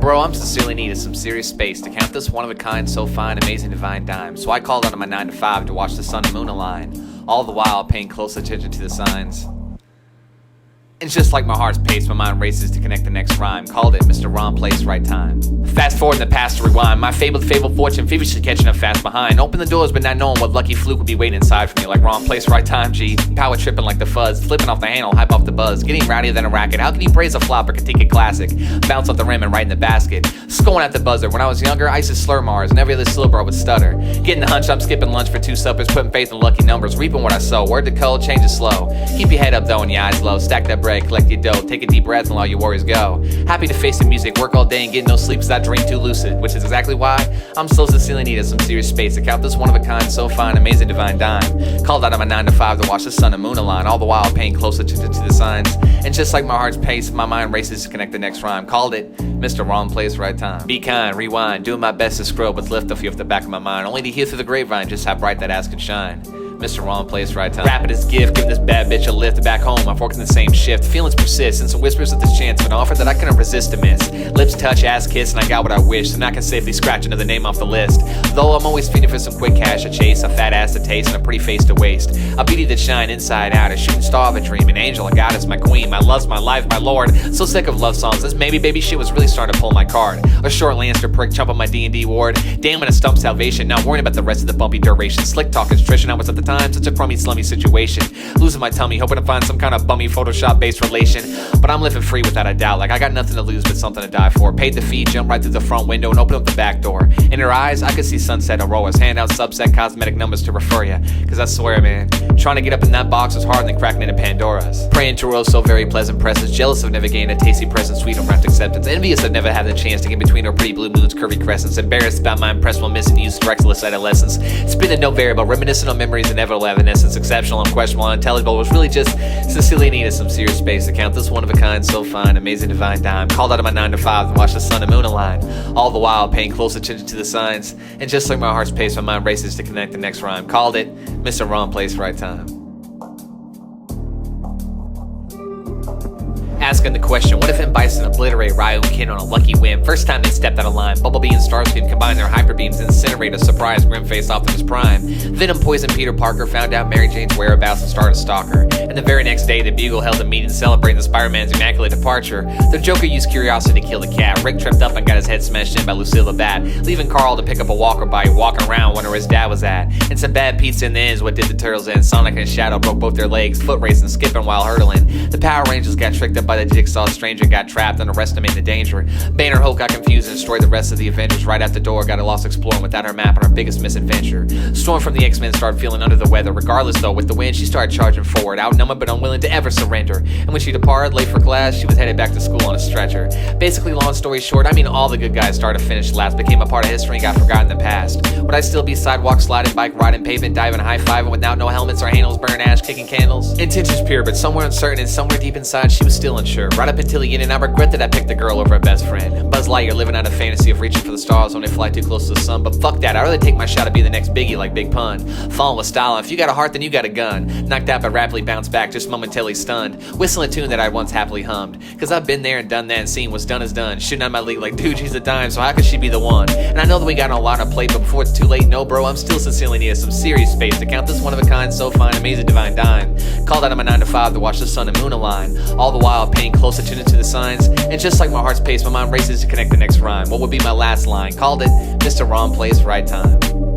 Bro, I'm sincerely needed some serious space to count this one-of-a-kind, so fine, amazing, divine dime. So I called out on my 9 to 5 to watch the sun and moon align, all the while paying close attention to the signs. It's just like my heart's pace, my mind races to connect the next rhyme. Called it Mr. Wrong Place, Right Time. Fast forward in the past to rewind. My fabled fortune, feverishly catching up fast behind. Open the doors, but not knowing what lucky fluke would be waiting inside for me. Like wrong place, right time, G. Power tripping like the fuzz, flipping off the handle, hype off the buzz. Getting rowdier than a racket. How can you praise a flop or critique a classic? Bounce off the rim and right in the basket. Scoring at the buzzer. When I was younger, I used to slur Mars, and every other syllable I would stutter. Getting the hunch, I'm skipping lunch for 2 suppers, putting faith in lucky numbers, reaping what I sow. Word to code, change it slow. Keep your head up though and your eyes low. Stack that bread, collect your dough. Take a deep breath and allow your worries go. Happy to face the music, work all day and get no sleep cause I dream too lucid. Which is exactly why I'm so sincerely needed some serious space to count this one-of-a-kind, so fine, amazing, divine dime. Called out on my 9 to 5 to watch the sun and moon align, all the while paying close attention to the signs. And just like my heart's pace, my mind races to connect the next rhyme. Called it Mr. Wrong Place, Right Time. Be kind, rewind, doing my best to scrub with lift off you off the back of my mind, only to hear through the grapevine just how bright that ass can shine. Mr. Wrong Place, Right Time. Rapping his gift, giving this bad bitch a lift back home. I'm working the same shift. Feelings persist, and some whispers of this chance of an offer that I couldn't resist to miss. Lips touch, ass kiss, and I got what I wished, and I can safely scratch another name off the list. Though I'm always feeding for some quick cash to chase, a fat ass to taste, and a pretty face to waste. A beauty that shine inside out, a shooting star of a dream, an angel, a goddess, my queen, my love's my life, my lord. So sick of love songs, this maybe baby shit was really starting to pull my card. A short Lancer prick, chump on my D&D ward. Damn, when a stump salvation, not worrying about the rest of the bumpy duration. Slick talk constriction, I was at the time such a crummy slummy situation, losing my tummy, hoping to find some kind of bummy Photoshop based relation, but I'm living free without a doubt, like I got nothing to lose but something to die for. Paid the fee, jumped right through the front window and opened up the back door. In her eyes I could see sunset auroras, hand out subset cosmetic numbers to refer ya, cause I swear man, trying to get up in that box was harder than cracking into Pandora's. Praying to rose so very pleasant presence, jealous of never gaining a tasty present, sweet unwrapped acceptance, envious of never had the chance to get between her pretty blue moons, curvy crescents, embarrassed about my impressed while missing use, reckless adolescence, spinning no variable, reminiscent on memories inevitable evanescence. Exceptional, unquestionable, unintelligible, was really just sincerely needed some serious space to count this one-of-a-kind, so fine, amazing, divine dime. Called out of my 9 to 5 and watched the sun and moon align, all the while paying close attention to the signs. And just like my heart's pace, my mind races to connect the next rhyme. Called it Mr. Wrong Place, Right Time. Asking the question, what if M. Bison obliterate Ryu and Kin on a lucky whim? First time they stepped out of line, Bumblebee and Starscream combine their hyper beams, incinerate a surprise grim face Optimus Prime. Venom poisoned Peter Parker, found out Mary Jane's whereabouts and started a stalker. And the very next day, the Bugle held a meeting celebrating the Spider-Man's immaculate departure. The Joker used curiosity to kill the cat. Rick tripped up and got his head smashed in by Lucille Bat, leaving Carl to pick up a walker bite, walking around wondering where his dad was at. And some bad pizza in the end is what did the Turtles in. Sonic and Shadow broke both their legs, foot racing, skipping while hurdling. The Power Rangers got tricked up by the Jigsaw stranger, got trapped, underestimated the danger. Banner Hulk got confused and destroyed the rest of the Avengers right out the door, got lost exploring without her map on her biggest misadventure. Storm from the X-Men started feeling under the weather. Regardless though, with the wind she started charging forward, outnumbered but unwilling to ever surrender. And when she departed, late for class, she was headed back to school on a stretcher. Basically, long story short, I mean all the good guys started to finish last, became a part of history and got forgotten in the past. Would I still be sidewalk sliding, bike riding, pavement diving, high-fiving without no helmets or handles, burning ash, kicking candles? Intentions pure, but somewhere uncertain and somewhere deep inside she was still unsure. Right up until the end, and I regret that I picked the girl over her best friend. Buzz Lightyear living out a fantasy of reaching for the stars when they fly too close to the sun, but fuck that, I'd rather take my shot to be the next Biggie like Big Pun. Falling with style, and if you got a heart then you got a gun. Knocked out but rapidly bounced back, just momentarily stunned. Whistling a tune that I once happily hummed. Cause I've been there and done that and seen what's done is done. Shooting on my league like dude, she's a dime, so how could she be the one? And I know that we got a lot on plate, but before it's too late, no bro, I'm still sincerely needed some serious space to count this one-of-a-kind, so fine, amazing, divine dime. Called out of my 9 to 5 to watch the sun and moon align, all the while paying close attention to the signs. And just like my heart's pace, my mind races to connect the next rhyme. What would be my last line? Called it Mr. Wrong Place, Right Time.